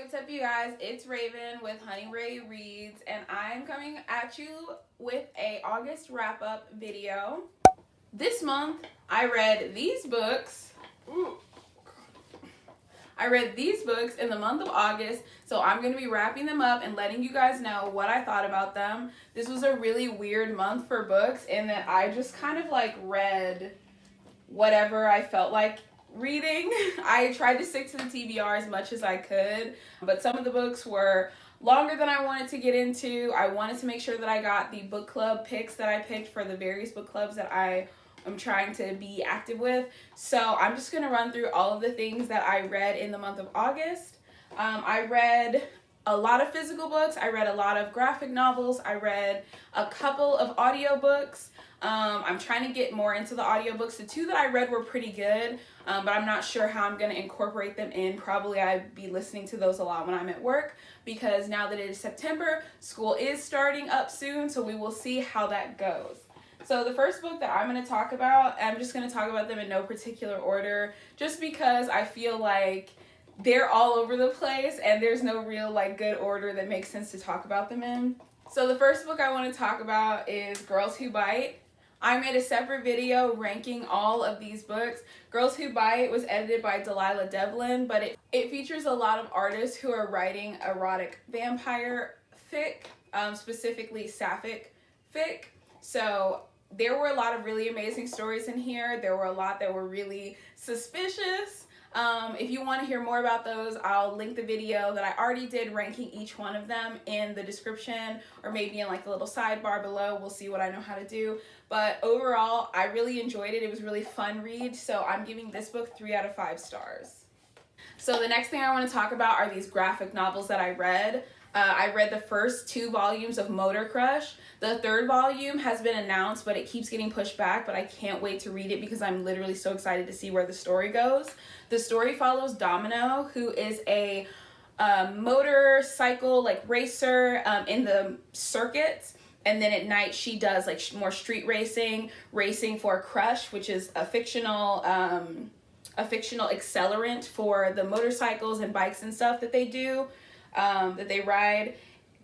what's up, you guys? It's Raven with Honey Ray Reads, and I'm coming at you with a August wrap-up video. This month, I read these books. I read these books in the month of August, so I'm going to be wrapping them up and letting you guys know what I thought about them. This was a really weird month for books in that I just kind of read whatever I felt like reading. I tried to stick to the TBR as much as I could, but some of the books were longer than I wanted to get into. I wanted to make sure that I got the book club picks that I picked for the various book clubs that I am trying to be active with. So I'm just going to run through all of the things that I read in the month of August. I read a lot of physical books. I read a lot of graphic novels. I read a couple of audiobooks. I'm trying to get more into the audiobooks. The two that I read were pretty good, but I'm not sure how I'm going to incorporate them in. Probably I'd be listening to those a lot when I'm at work, because now that it is September, school is starting up soon, so we will see how that goes. So the first book that I'm going to talk about, I'm just going to talk about them in no particular order, just because I feel like they're all over the place and there's no real good order that makes sense to talk about them in. So the first book I want to talk about is Girls Who Bite. I made a separate video ranking all of these books. Girls Who Bite was edited by Delilah Devlin, but it features a lot of artists who are writing erotic vampire fic, specifically sapphic fic. So there were a lot of really amazing stories in here. There were a lot that were really suspicious. If you want to hear more about those, I'll link the video that I already did ranking each one of them in the description, or maybe in the little sidebar below. We'll see what I know how to do. But overall, I really enjoyed it. It was a really fun read, so I'm giving this book 3 out of 5 stars. So the next thing I want to talk about are these graphic novels that I read. I read the first 2 volumes of Motor Crush. The 3rd volume has been announced, but it keeps getting pushed back, but I can't wait to read it because I'm literally so excited to see where the story goes. The story follows Domino, who is a motorcycle racer in the circuits, and then at night she does more street racing for Crush, which is a fictional accelerant for the motorcycles and bikes and stuff that they do. That they ride,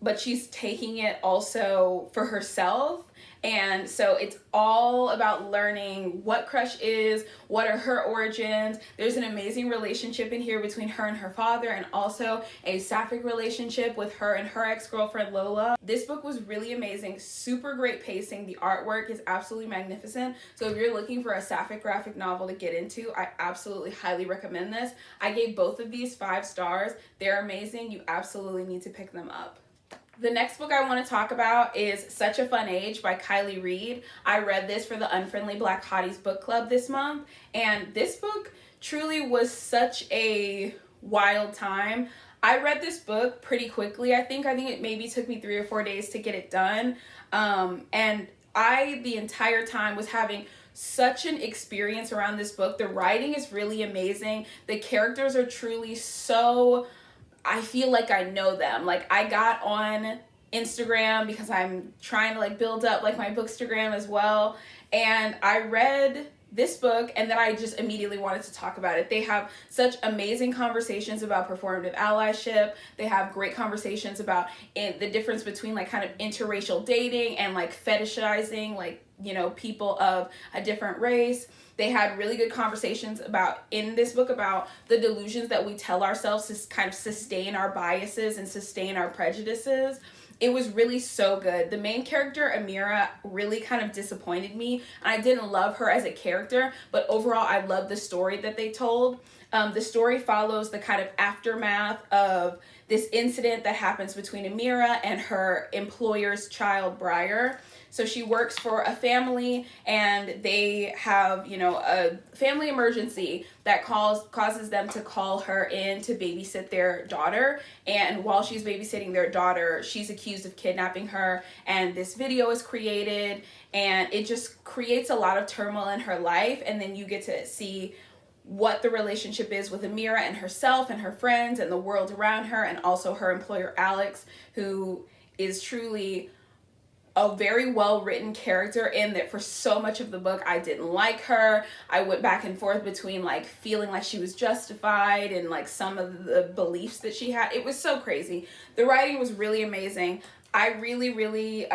but she's taking it also for herself. And so it's all about learning what Crush is, what are her origins. There's an amazing relationship in here between her and her father, and also a sapphic relationship with her and her ex-girlfriend Lola. This book was really amazing, super great pacing. The artwork is absolutely magnificent. So if you're looking for a sapphic graphic novel to get into, I absolutely highly recommend this. I gave both of these 5 stars. They're amazing. You absolutely need to pick them up. The next book I want to talk about is Such a Fun Age by Kylie Reed. I read this for the Unfriendly Black Hotties book club this month, and this book truly was such a wild time. I read this book pretty quickly. I think it maybe took me 3 or 4 days to get it done, and I the entire time was having such an experience around this book. The writing is really amazing. The characters are truly so, I feel like I know them. I got on Instagram because I'm trying to build up my Bookstagram as well, and I read this book and then I just immediately wanted to talk about it. They have such amazing conversations about performative allyship. They have great conversations about the difference between kind of interracial dating and fetishizing people of a different race. They had really good conversations in this book about the delusions that we tell ourselves to kind of sustain our biases and sustain our prejudices. It was really so good. The main character, Amira, really kind of disappointed me. I didn't love her as a character, but overall I loved the story that they told. The story follows the kind of aftermath of this incident that happens between Amira and her employer's child, Briar. So she works for a family, and they have, a family emergency that causes them to call her in to babysit their daughter. And while she's babysitting their daughter, she's accused of kidnapping her, and this video is created, and it just creates a lot of turmoil in her life. And then you get to see what the relationship is with Amira and herself and her friends and the world around her, and also her employer, Alex, who is truly a very well written character in that for so much of the book I didn't like her. I went back and forth between like feeling like she was justified and like some of the beliefs that she had. It was so crazy. The writing was really amazing. I really, really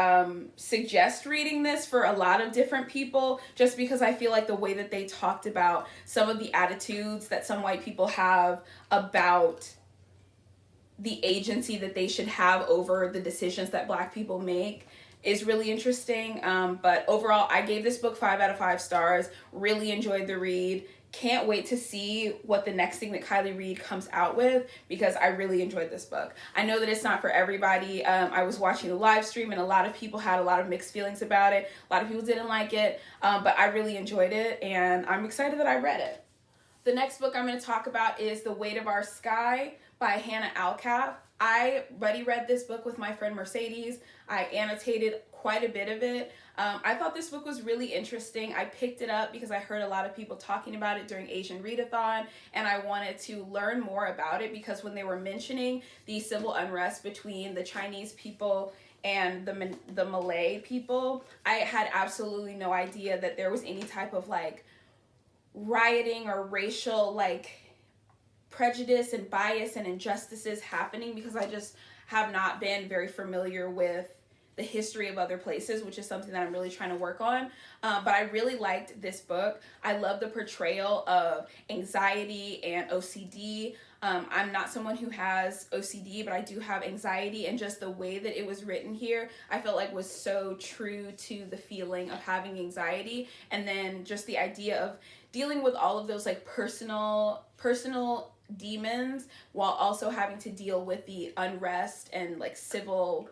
suggest reading this for a lot of different people just because I feel like the way that they talked about some of the attitudes that some white people have about the agency that they should have over the decisions that Black people make is really interesting. But overall, I gave this book 5 out of 5 stars. Really enjoyed the read. Can't wait to see what the next thing that Kiley Reid comes out with because I really enjoyed this book. I know that it's not for everybody. I was watching the live stream and a lot of people had a lot of mixed feelings about it. A lot of people didn't like it, but I really enjoyed it and I'm excited that I read it. The next book I'm going to talk about is The Weight of Our Sky by Hannah Alcaf. I already read this book with my friend Mercedes. I annotated quite a bit of it. I thought this book was really interesting. I picked it up because I heard a lot of people talking about it during Asian Readathon, and I wanted to learn more about it because when they were mentioning the civil unrest between the Chinese people and the Malay people, I had absolutely no idea that there was any type of like rioting or racial like prejudice and bias and injustices happening because I just have not been very familiar with the history of other places, which is something that I'm really trying to work on. But I really liked this book. I love the portrayal of anxiety and OCD. I'm not someone who has OCD, but I do have anxiety, and just the way that it was written here, I felt like was so true to the feeling of having anxiety, and then just the idea of dealing with all of those like personal demons while also having to deal with the unrest and like civil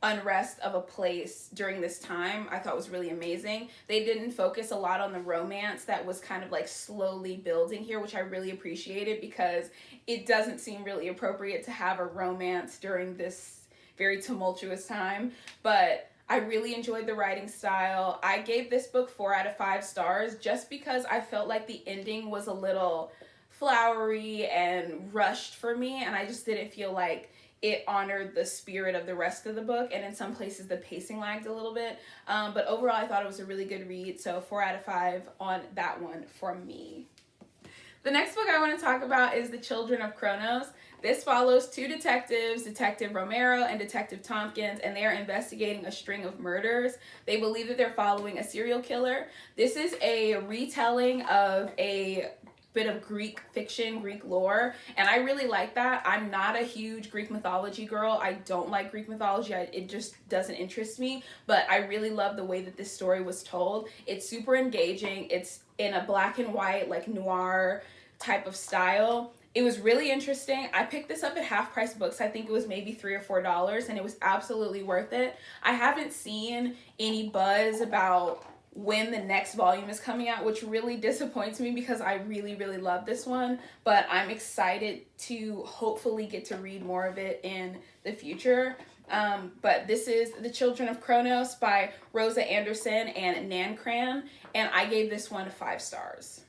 unrest of a place during this time. I thought was really amazing. They didn't focus a lot on the romance that was kind of like slowly building here, which I really appreciated because it doesn't seem really appropriate to have a romance during this very tumultuous time. But I really enjoyed the writing style. I gave this book 4 out of 5 stars just because I felt like the ending was a little flowery and rushed for me, and I just didn't feel like it honored the spirit of the rest of the book, and in some places the pacing lagged a little bit. But overall, I thought it was a really good read, so 4 out of 5 on that one from me. The next book I want to talk about is The Children of Kronos. This follows 2 detectives, Detective Romero and Detective Tompkins, and they are investigating a string of murders. They believe that they're following a serial killer. This is a retelling of a bit of Greek fiction, Greek lore, and I really like that. I'm not a huge Greek mythology girl. I don't like Greek mythology. It just doesn't interest me, but I really love the way that this story was told. It's super engaging. It's in a black and white, like noir type of style. It was really interesting. I picked this up at Half Price Books. I think it was maybe $3 or $4, and it was absolutely worth it. I haven't seen any buzz about when the next volume is coming out, which really disappoints me because I really, really love this one, but I'm excited to hopefully get to read more of it in the future. But this is The Children of Kronos by Rosa Anderson and Nan Cran, and I gave this one 5 stars.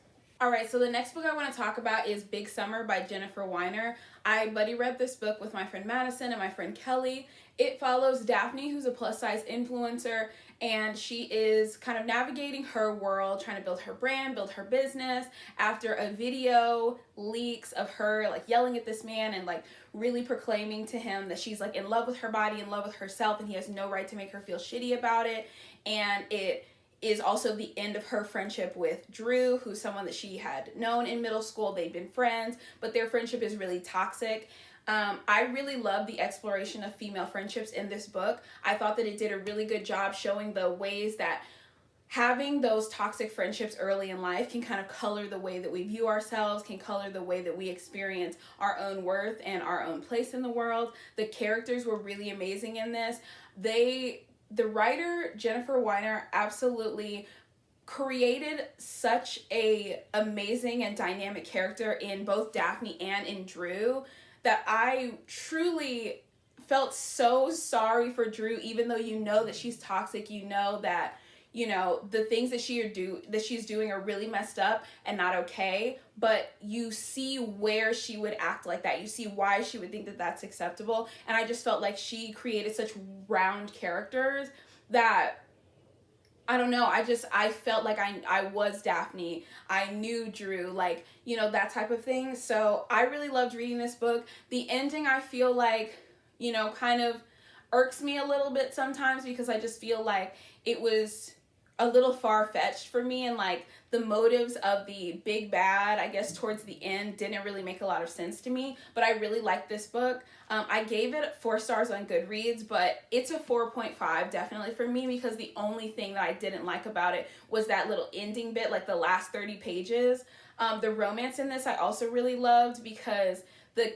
Alright, so the next book I want to talk about is Big Summer by Jennifer Weiner. I buddy read this book with my friend Madison and my friend Kelly. It follows Daphne, who's a plus-size influencer, and she is kind of navigating her world, trying to build her brand, build her business, after a video leaks of her like yelling at this man and like really proclaiming to him that she's like in love with her body, in love with herself, and he has no right to make her feel shitty about it. And it is also the end of her friendship with Drew, who's someone that she had known in middle school. They've been friends, but their friendship is really toxic. I really love the exploration of female friendships in this book. I thought that it did a really good job showing the ways that having those toxic friendships early in life can kind of color the way that we view ourselves, can color the way that we experience our own worth and our own place in the world. The characters were really amazing in this. The writer, Jennifer Weiner, absolutely created such a amazing and dynamic character in both Daphne and in Drew that I truly felt so sorry for Drew, even though you know that she's toxic, you know that, you know, the things that she's doing are really messed up and not okay, but you see where she would act like that. You see why she would think that that's acceptable, and I just felt like she created such round characters that I don't know. I felt like I was Daphne. I knew Drew, like, that type of thing. So I really loved reading this book. The ending, I feel like, kind of irks me a little bit sometimes, because I just feel like it was a little far-fetched for me, and like the motives of the big bad, I guess, towards the end didn't really make a lot of sense to me. But I really liked this book. I gave it 4 stars on Goodreads, but it's a 4.5 definitely for me, because the only thing that I didn't like about it was that little ending bit, like the last 30 pages. The romance in this I also really loved, because the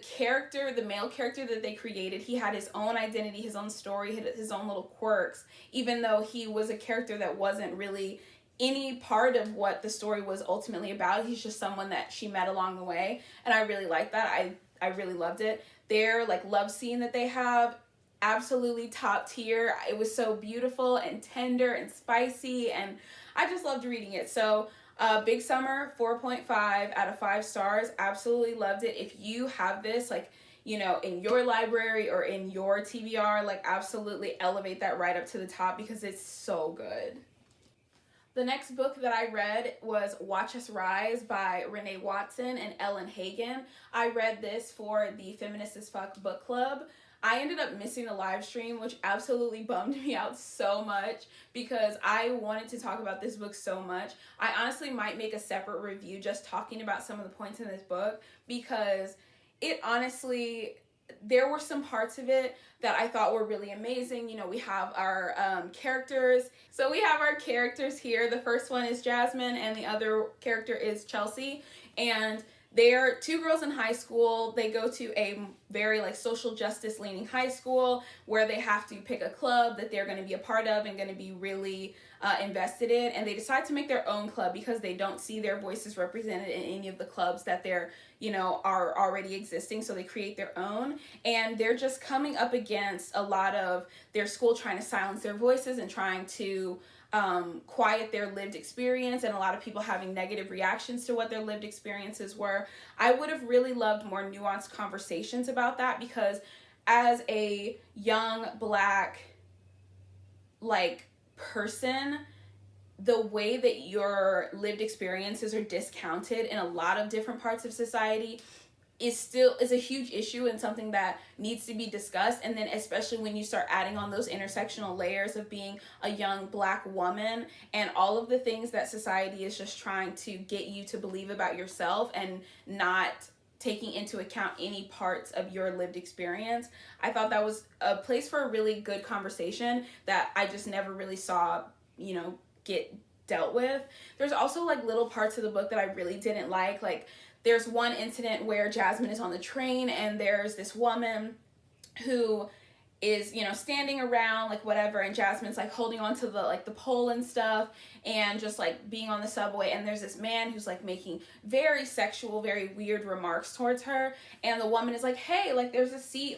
male character that they created, he had his own identity, his own story, his own little quirks, even though he was a character that wasn't really any part of what the story was ultimately about. He's just someone that she met along the way, and I really liked that. I really loved it. Their like love scene that they have, absolutely top tier. It was so beautiful and tender and spicy, and I just loved reading it. So Big Summer, 4.5 out of 5 stars. Absolutely loved it. If you have this, like, in your library or in your TBR, like, absolutely elevate that right up to the top, because it's so good. The next book that I read was Watch Us Rise by Renee Watson and Ellen Hagen. I read this for the Feminist as Fuck book club. I ended up missing the live stream, which absolutely bummed me out so much, because I wanted to talk about this book so much. I honestly might make a separate review just talking about some of the points in this book, because it honestly, there were some parts of it that I thought were really amazing. We have our characters. So we have our characters here. The first one is Jasmine, and the other character is Chelsea. And they're 2 girls in high school. They go to a very like social justice leaning high school, where they have to pick a club that they're going to be a part of and going to be really invested in. And they decide to make their own club, because they don't see their voices represented in any of the clubs that they're, are already existing. So they create their own, and they're just coming up against a lot of their school trying to silence their voices and trying to quiet their lived experience, and a lot of people having negative reactions to what their lived experiences were. I would have really loved more nuanced conversations about that, because as a young Black like person, the way that your lived experiences are discounted in a lot of different parts of society is a huge issue, and something that needs to be discussed. And then especially when you start adding on those intersectional layers of being a young Black woman, and all of the things that society is just trying to get you to believe about yourself, and not taking into account any parts of your lived experience. I thought that was a place for a really good conversation that I just never really saw, get dealt with. There's also like little parts of the book that I really didn't like there's one incident where Jasmine is on the train, and there's this woman who is, standing around like whatever, and Jasmine's like holding on to the pole and stuff, and just like being on the subway, and there's this man who's like making very sexual, very weird remarks towards her, and the woman is like, hey, like there's a seat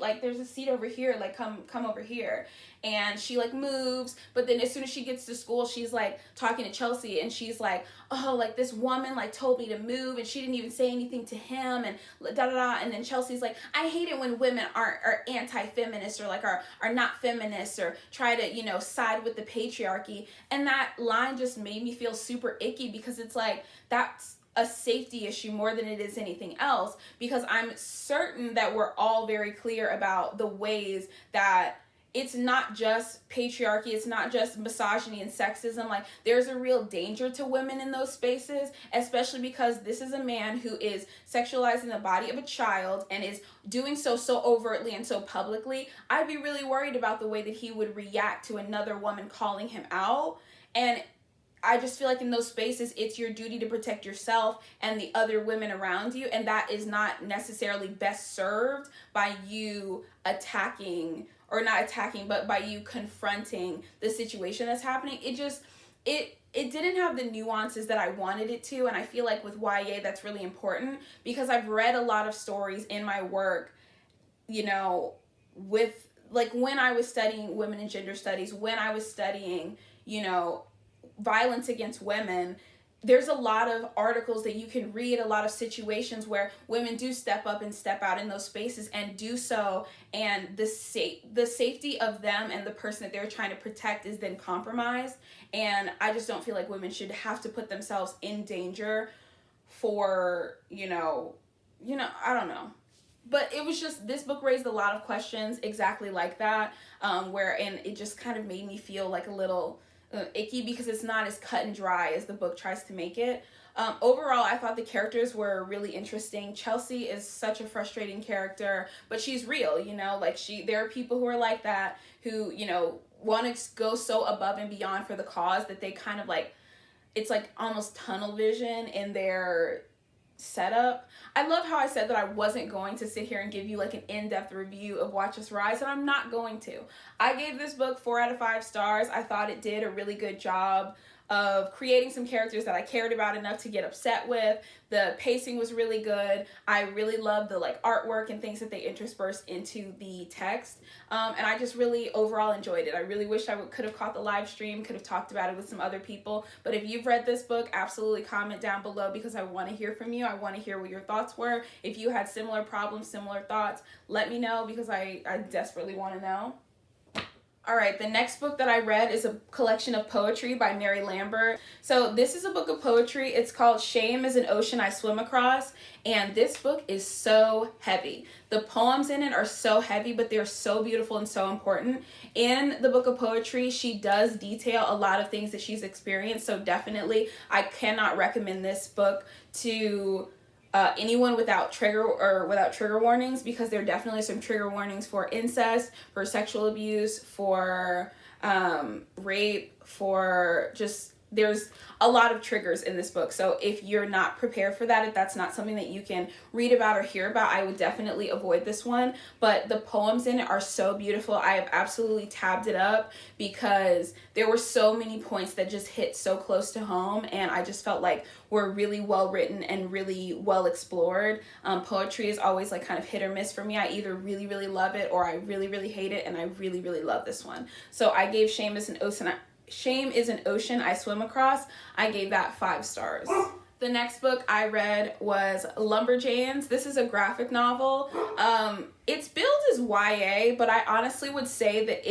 over here, like come over here. And she like moves, but then as soon as she gets to school, she's like talking to Chelsea, and she's like, oh, like this woman like told me to move, and she didn't even say anything to him, and da da da. And then Chelsea's like, I hate it when women are anti-feminist, or like are not feminists, or try to side with the patriarchy. And that line just made me feel super icky, because it's like that's a safety issue more than it is anything else, because I'm certain that we're all very clear about the ways that it's not just patriarchy, it's not just misogyny and sexism. Like, there's a real danger to women in those spaces, especially because this is a man who is sexualizing the body of a child, and is doing so overtly and so publicly. I'd be really worried about the way that he would react to another woman calling him out. And I just feel like in those spaces, it's your duty to protect yourself and the other women around you, and that is not necessarily best served by you attacking, or not attacking, but by you confronting the situation that's happening. It didn't have the nuances that I wanted it to, and I feel like with YA that's really important, because I've read a lot of stories in my work, with like when I was studying women and gender studies, when I was studying, violence against women, there's a lot of articles that you can read, a lot of situations where women do step up and step out in those spaces and do so, and the safety of them and the person that they're trying to protect is then compromised. And I just don't feel like women should have to put themselves in danger for, I don't know. But it was just, this book raised a lot of questions exactly like that, and it just kind of made me feel like a little icky, because it's not as cut and dry as the book tries to make it. Overall, I thought the characters were really interesting. Chelsea is such a frustrating character, but she's real, like there are people who are like that, who, want to go so above and beyond for the cause that they kind of like, it's like almost tunnel vision in their setup. I love how I said that I wasn't going to sit here and give you like an in-depth review of Watch Us Rise, and I'm not going to. I gave this book 4 out of 5 stars. I thought it did a really good job of creating some characters that I cared about enough to get upset with. The pacing was really good. I really loved the like artwork and things that they interspersed into the text. And I just really overall enjoyed it. I really wish I could have caught the live stream, could have talked about it with some other people. But if you've read this book, absolutely comment down below, because I want to hear from you. I want to hear what your thoughts were. If you had similar problems, similar thoughts, let me know, because I desperately want to know. All right, the next book that I read is a collection of poetry by Mary Lambert. So this is a book of poetry. It's called Shame is an Ocean I Swim Across, and this book is so heavy. The poems in it are so heavy, but they're so beautiful and so important. In the book of poetry, she does detail a lot of things that she's experienced, so definitely I cannot recommend this book to anyone without trigger warnings, because there are definitely some trigger warnings for incest, for sexual abuse, for rape, for just, there's a lot of triggers in this book. So if you're not prepared for that, if that's not something that you can read about or hear about, I would definitely avoid this one. But the poems in it are so beautiful. I have absolutely tabbed it up because there were so many points that just hit so close to home, and I just felt like were really well written and really well explored. Poetry is always like kind of hit or miss for me. I either really, really love it or I really, really hate it, and I really, really love this one. So I gave Shame is an Ocean I Swim Across. I gave that 5 stars. The next book I read was Lumberjanes. This is a graphic novel. It's billed as YA, but I honestly would say that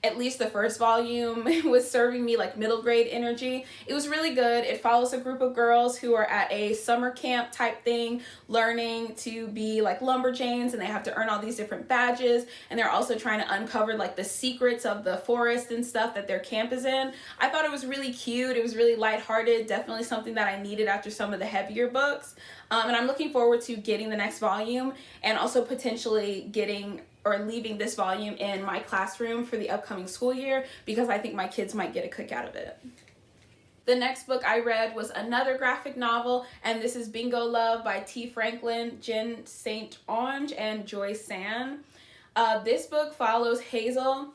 at least the first volume, was serving me like middle grade energy. It was really good. It follows a group of girls who are at a summer camp type thing, learning to be like lumberjanes, and they have to earn all these different badges, and they're also trying to uncover like the secrets of the forest and stuff that their camp is in. I thought it was really cute. It was really lighthearted, definitely something that I needed after some of the heavier books. And I'm looking forward to getting the next volume, and also potentially getting or leaving this volume in my classroom for the upcoming school year, because I think my kids might get a kick out of it. The next book I read was another graphic novel, and this is Bingo Love by T. Franklin, Jen St. Onge, and Joy San. This book follows Hazel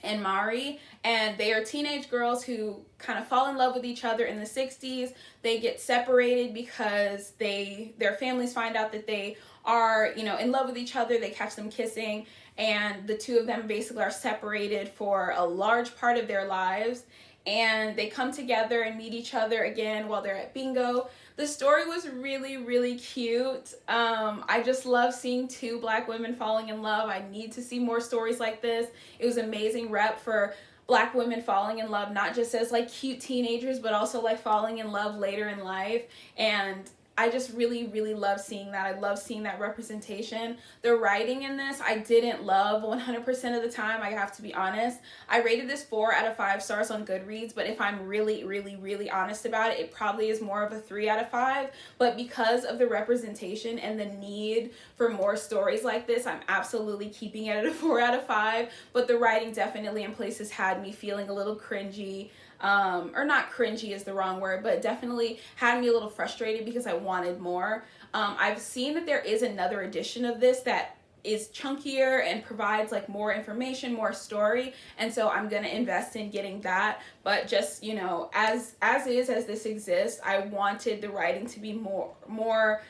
and Mari, and they are teenage girls who kind of fall in love with each other in the 60s. They get separated because their families find out that they are, in love with each other. They catch them kissing, and the two of them basically are separated for a large part of their lives, and they come together and meet each other again while they're at bingo. The story was really, really cute. I just love seeing 2 Black women falling in love. I need to see more stories like this. It was amazing rep for Black women falling in love, not just as like cute teenagers, but also like falling in love later in life. And I just really, really love seeing that. I love seeing that representation. The writing in this, I didn't love 100% of the time, I have to be honest. I rated this 4 out of 5 stars on Goodreads, but if I'm really, really, really honest about it, it probably is more of a 3 out of 5. But because of the representation and the need for more stories like this, I'm absolutely keeping it at a 4 out of 5. But the writing definitely in places had me feeling a little cringy. Or not cringy is the wrong word, but definitely had me a little frustrated because I wanted more. I've seen that there is another edition of this that is chunkier and provides like more information, more story, and so I'm gonna invest in getting that. But just, as this exists, I wanted the writing to be more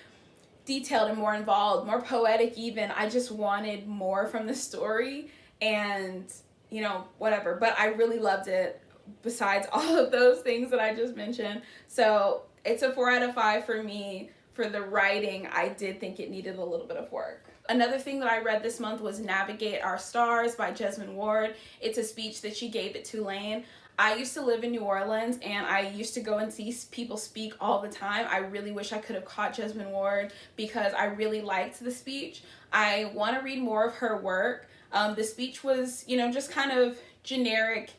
detailed and more involved, more poetic even. I just wanted more from the story, and whatever. But I really loved it. besides all of those things that I just mentioned. So it's a 4 out of 5 for me. For the writing, I did think it needed a little bit of work. Another thing that I read this month was Navigate Our Stars by Jesmyn Ward. It's a speech that she gave at Tulane. I used to live in New Orleans, and I used to go and see people speak all the time. I really wish I could have caught Jesmyn Ward because I really liked the speech. I want to read more of her work. The speech was, just kind of generic.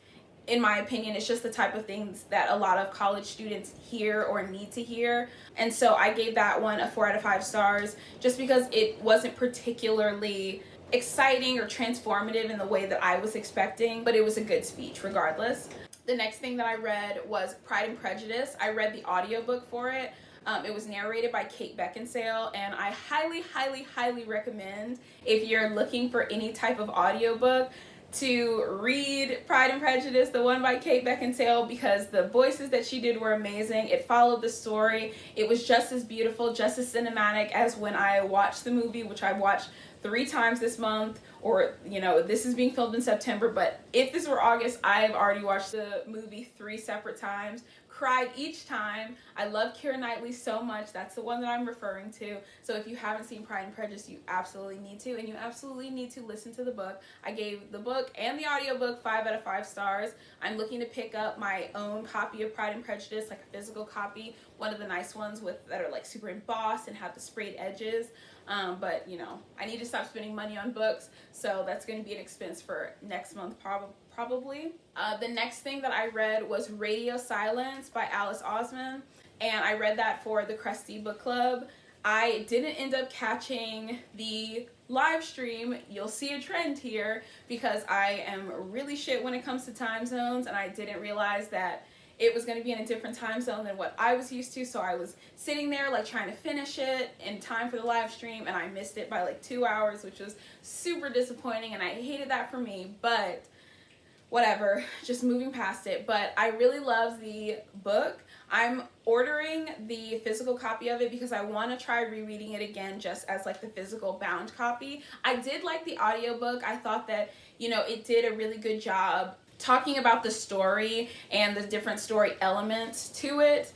In my opinion, it's just the type of things that a lot of college students hear or need to hear. And so I gave that one a 4 out of 5 stars just because it wasn't particularly exciting or transformative in the way that I was expecting, but it was a good speech regardless. The next thing that I read was Pride and Prejudice. I read the audiobook for it. It was narrated by Kate Beckinsale, and I highly, highly, highly recommend, if you're looking for any type of audiobook, to read Pride and Prejudice, the one by Kate Beckinsale, because the voices that she did were amazing. It followed the story. It was just as beautiful, just as cinematic as when I watched the movie, which I've watched 3 times this month, or, this is being filmed in September, but if this were August, I've already watched the movie 3 separate times. Cried each time. I love Keira Knightley so much. That's the one that I'm referring to. So if you haven't seen Pride and Prejudice, you absolutely need to, and you absolutely need to listen to the book. I gave the book and the audiobook 5 out of 5 stars. I'm looking to pick up my own copy of Pride and Prejudice, like a physical copy, one of the nice ones that are like super embossed and have the sprayed edges. But I need to stop spending money on books, so that's going to be an expense for next month probably. The next thing that I read was Radio Silence by Alice Osman, and I read that for the Crusty Book Club. I didn't end up catching the live stream. You'll see a trend here because I am really shit when it comes to time zones, and I didn't realize that it was going to be in a different time zone than what I was used to, so I was sitting there like trying to finish it in time for the live stream, and I missed it by like 2 hours, which was super disappointing, and I hated that for me, but whatever, just moving past it. But I really love the book. I'm ordering the physical copy of it because I want to try rereading it again just as like the physical bound copy. I did like the audiobook. I thought that, it did a really good job talking about the story and the different story elements to it,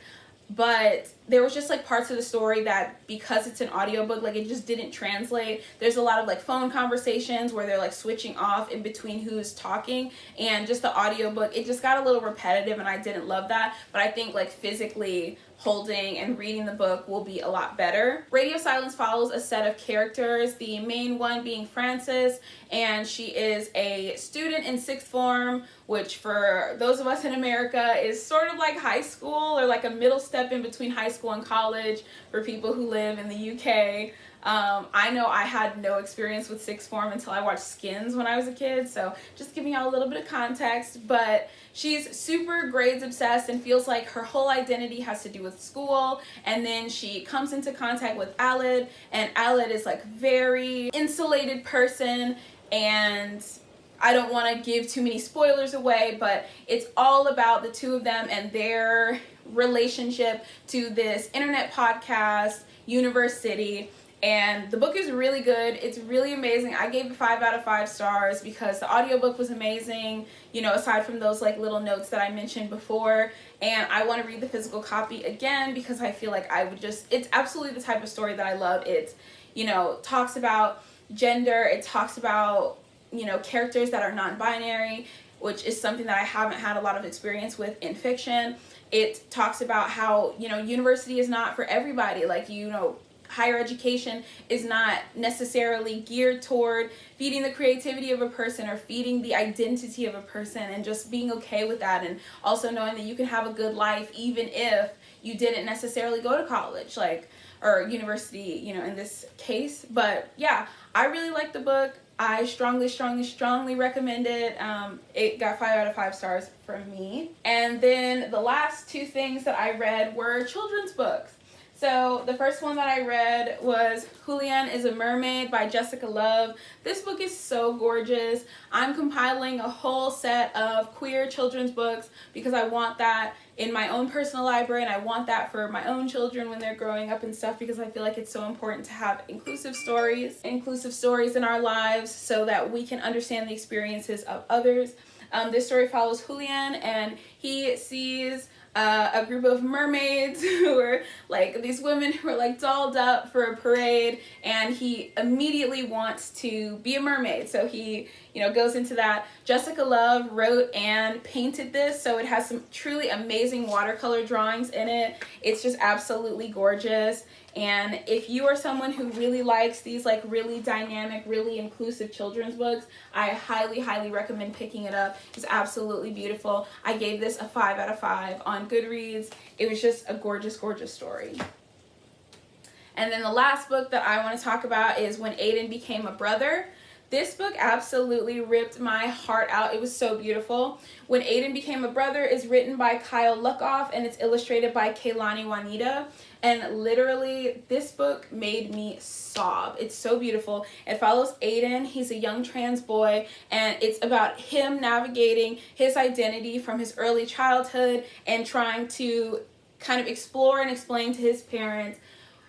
but there was just like parts of the story that, because it's an audiobook, like it just didn't translate. There's a lot of like phone conversations where they're like switching off in between who's talking, and just the audiobook, it just got a little repetitive, and I didn't love that. But I think like physically holding and reading the book will be a lot better. Radio Silence follows a set of characters, the main one being Frances, and she is a student in 6th form, which for those of us in America is sort of like high school, or like a middle step in between high school and college for people who live in the UK. I know I had no experience with 6th form until I watched Skins when I was a kid, so just giving y'all a little bit of context. But she's super grades obsessed and feels like her whole identity has to do with school, and then she comes into contact with Aled, and Aled is like very insulated person, and I don't want to give too many spoilers away, but it's all about the two of them and their relationship to this internet podcast, Universe City. And the book is really good. It's really amazing. I gave it 5 out of 5 stars because the audiobook was amazing, aside from those like little notes that I mentioned before. And I want to read the physical copy again because I feel like it's absolutely the type of story that I love. It, talks about gender. It talks about, characters that are non-binary, which is something that I haven't had a lot of experience with in fiction. It talks about how, university is not for everybody. Like, higher education is not necessarily geared toward feeding the creativity of a person or feeding the identity of a person, and just being okay with that, and also knowing that you can have a good life even if you didn't necessarily go to college, or university, in this case. But yeah, I really like the book. I strongly, strongly, strongly recommend it. It got 5 out of 5 stars from me. And then the last 2 things that I read were children's books. So the first one that I read was Julian is a Mermaid by Jessica Love. This book is so gorgeous. I'm compiling a whole set of queer children's books because I want that in my own personal library, and I want that for my own children when they're growing up and stuff, because I feel like it's so important to have inclusive stories in our lives so that we can understand the experiences of others. This story follows Julian, and he sees a group of mermaids who are like these women who are like dolled up for a parade, and he immediately wants to be a mermaid. So he, goes into that. Jessica Love wrote and painted this, so it has some truly amazing watercolor drawings in it. It's just absolutely gorgeous. And if you are someone who really likes these like really dynamic, really inclusive children's books, I highly, highly recommend picking it up. It's absolutely beautiful. I gave this a 5 out of 5 on Goodreads. It was just a gorgeous, gorgeous story. And then the last book that I want to talk about is When Aiden Became a Brother. This book absolutely ripped my heart out. It was so beautiful. When Aiden Became a Brother is written by Kyle Lukoff, and it's illustrated by Kehlani Juanita. And literally, this book made me sob. It's so beautiful. It follows Aiden. He's a young trans boy, and it's about him navigating his identity from his early childhood and trying to kind of explore and explain to his parents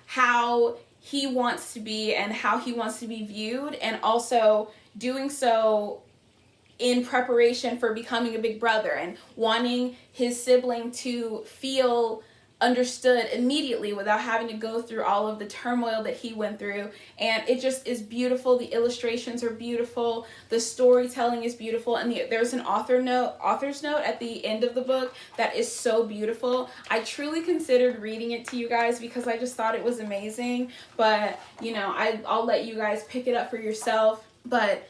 how he wants to be and how he wants to be viewed, and also doing so in preparation for becoming a big brother and wanting his sibling to feel understood immediately without having to go through all of the turmoil that he went through. And it just is beautiful. The illustrations are beautiful, the storytelling is beautiful, and there's an author's note at the end of the book that is so beautiful. I truly considered reading it to you guys because I just thought it was amazing, but I'll let you guys pick it up for yourself. But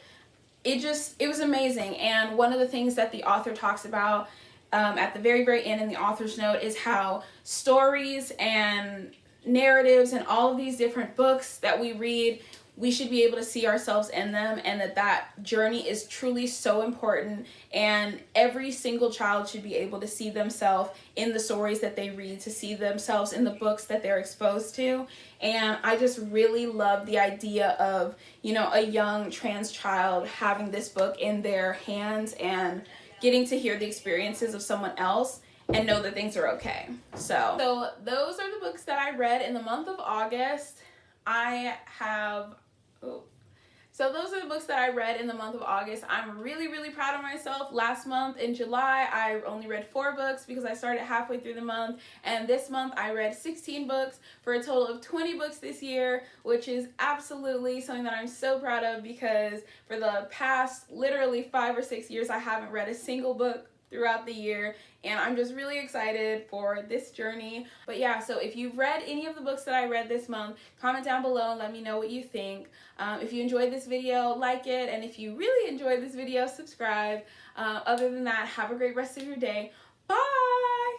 it was amazing. And one of the things that the author talks about at the very, very end in the author's note is how stories and narratives and all of these different books that we read, we should be able to see ourselves in them, and that journey is truly so important, and every single child should be able to see themselves in the stories that they read, to see themselves in the books that they're exposed to. And I just really love the idea of, a young trans child having this book in their hands and getting to hear the experiences of someone else and know that things are okay. So those are the books that I read in the month of August. So those are the books that I read in the month of August. I'm really, really proud of myself. Last month in July, I only read 4 books because I started halfway through the month. And this month, I read 16 books for a total of 20 books this year, which is absolutely something that I'm so proud of, because for the past literally 5 or 6 years, I haven't read a single book throughout the year, and I'm just really excited for this journey. But yeah, so if you've read any of the books that I read this month, comment down below and let me know what you think. If you enjoyed this video, like it, and if you really enjoyed this video, subscribe. Other than that, have a great rest of your day.